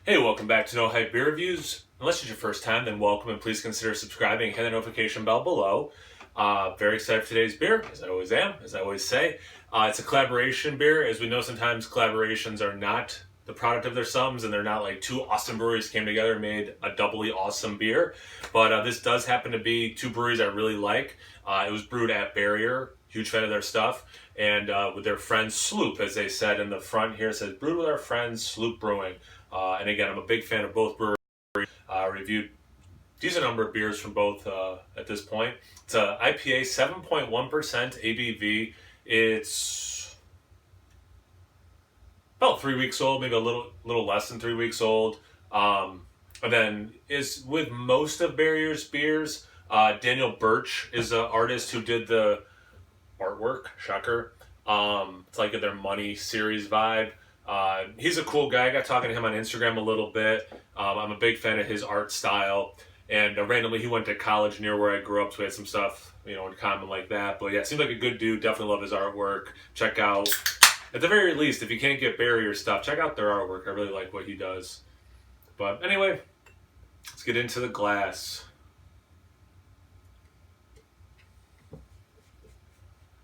Hey, welcome back to No Hype Beer Reviews. Unless it's your first time, then welcome and please consider subscribing and hit the notification bell below. Very excited for today's beer, as I always am, as I always say. It's a collaboration beer. As we know, sometimes collaborations are not the product of their sums and they're not like two awesome breweries came together and made a doubly awesome beer. But this does happen to be two breweries I really like. It was brewed at Barrier, huge fan of their stuff, and with their friends Sloop, as they said in the front here, it says brewed with our friends Sloop Brewing. And again, I'm a big fan of both breweries. Reviewed a decent number of beers from both at this point. It's a IPA, 7.1% ABV. It's about 3 weeks old, maybe a little less than 3 weeks old. And then is with most of Barrier's beers. Daniel Birch is an artist who did the artwork. Shocker. It's like their Money series vibe. He's a cool guy. I got talking to him on Instagram a little bit. I'm a big fan of his art style. And randomly, he went to college near where I grew up, so we had some stuff, in common like that. But yeah, seems like a good dude. Definitely love his artwork. Check out, at the very least, if you can't get Barrier stuff, check out their artwork. I really like what he does. But anyway, let's get into the glass.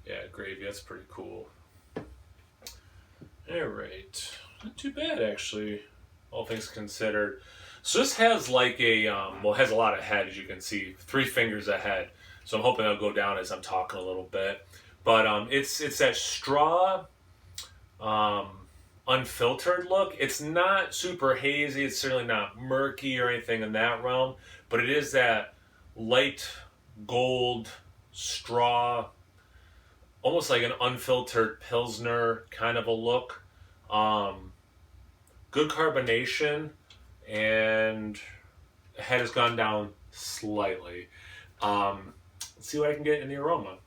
Yeah, gravy. That's pretty cool. All right, not too bad actually, all things considered. So this has like it has a lot of head, as you can see, 3 fingers ahead. So I'm hoping it'll go down as I'm talking a little bit. But it's that straw, um, unfiltered look. It's not super hazy. It's certainly not murky or anything in that realm. But it is that light gold straw, almost like an unfiltered Pilsner kind of a look. Um, Good carbonation, and the head has gone down slightly. Let's see what I can get in the aroma.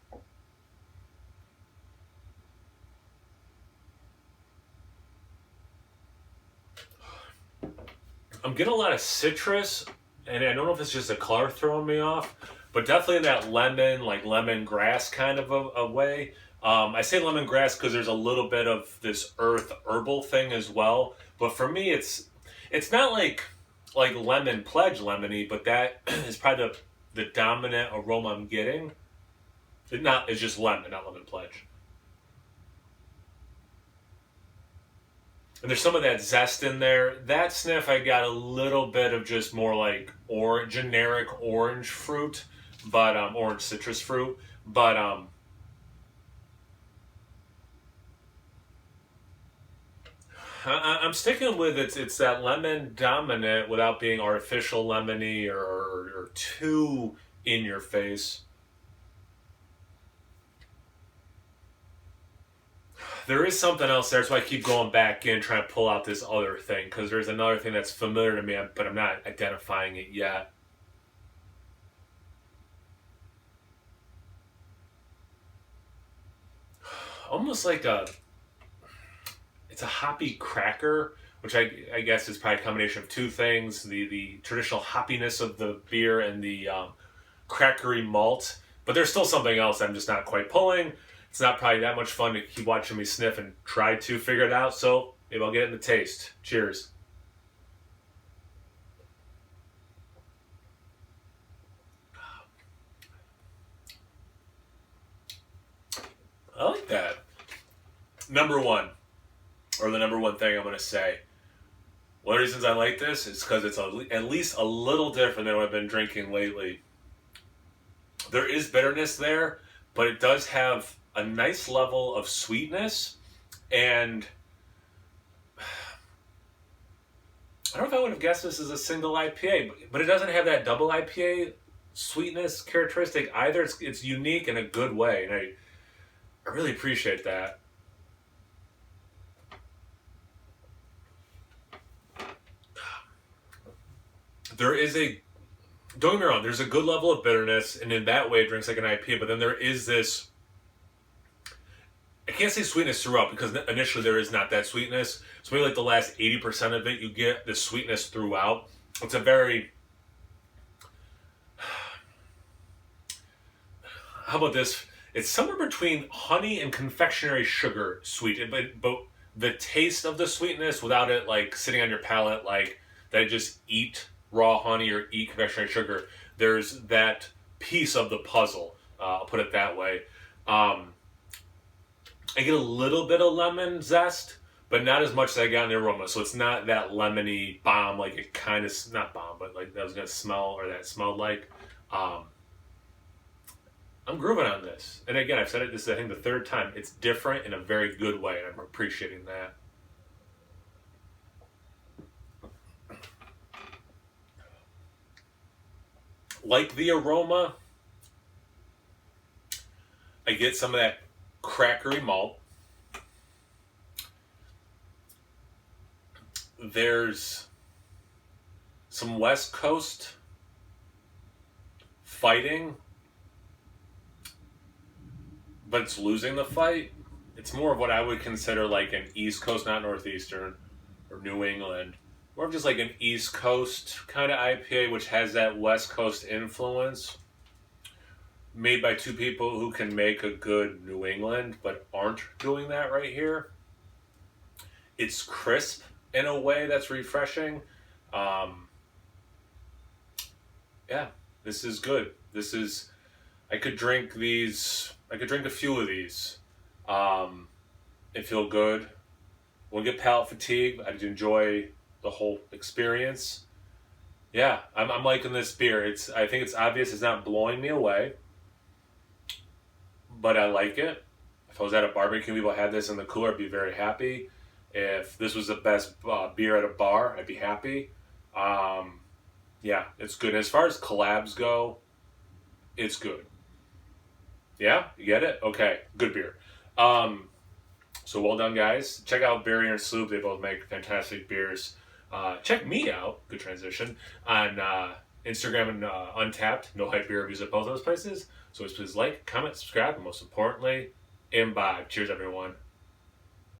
I'm getting a lot of citrus, and I don't know if it's just the color throwing me off, but definitely that lemon, like lemongrass kind of a way. I say lemongrass because there's a little bit of this earth herbal thing as well. But for me, it's not like lemon pledge lemony, but that is probably the dominant aroma I'm getting. It's just lemon, not lemon pledge. And there's some of that zest in there. That sniff, I got a little bit of just more like generic orange fruit, but orange citrus fruit. But I'm sticking with it's that lemon dominant without being artificial lemony or too in your face. There is something else there, so I keep going back in trying to pull out this other thing because there's another thing that's familiar to me, but I'm not identifying it yet. Almost like it's a hoppy cracker, which I guess is probably a combination of two things: the traditional hoppiness of the beer and the crackery malt. But there's still something else I'm just not quite pulling. It's not probably that much fun to keep watching me sniff and try to figure it out. So maybe I'll get it in the taste. Cheers. I like that. Number one, or the number one thing I'm going to say. One of the reasons I like this is because it's at least a little different than what I've been drinking lately. There is bitterness there, but it does have a nice level of sweetness. And I don't know if I would have guessed this as a single IPA, but it doesn't have that double IPA sweetness characteristic either. It's unique in a good way, and I really appreciate that. There is don't get me wrong, there's a good level of bitterness, and in that way it drinks like an IPA, but then there is this, I can't say sweetness throughout because initially there is not that sweetness. So maybe like the last 80% of it, you get the sweetness throughout. It's a very, how about this? It's somewhere between honey and confectionery sugar sweet, but the taste of the sweetness without it like sitting on your palate like that. Just eat raw honey or eat confectionery sugar. There's that piece of the puzzle. I'll put it that way. I get a little bit of lemon zest, but not as much as I got in the aroma. So it's not that lemony bomb like it kind of, not bomb, but like that was gonna smell or that smelled like. Um, I'm grooving on this, and again, I've said it. This is I think the third time. It's different in a very good way, and I'm appreciating that. Like the aroma, I get some of that crackery malt. There's some West Coast fighting, but it's losing the fight. It's more of what I would consider like an East Coast, not Northeastern or New England, more of just like an East Coast kind of IPA, which has that West Coast influence. Made by two people who can make a good New England, but aren't doing that right here. It's crisp in a way that's refreshing. Um, yeah, this is good. This is, I could drink these, I could drink a few of these and feel good. Won't get palate fatigue. I'd enjoy the whole experience. Yeah, I'm liking this beer. I think it's obvious it's not blowing me away, but I like it. If I was at a barbecue, people had this in the cooler, I'd be very happy. If this was the best beer at a bar, I'd be happy. Yeah, it's good. As far as collabs go, it's good. Yeah, you get it? Okay, good beer. So well done, guys. Check out Barrier and Sloop. They both make fantastic beers. Check me out, good transition, on Instagram and Untapped. No Hype Beer Reviews at both those places. So please like, comment, subscribe, and most importantly, imbibe. Cheers, everyone.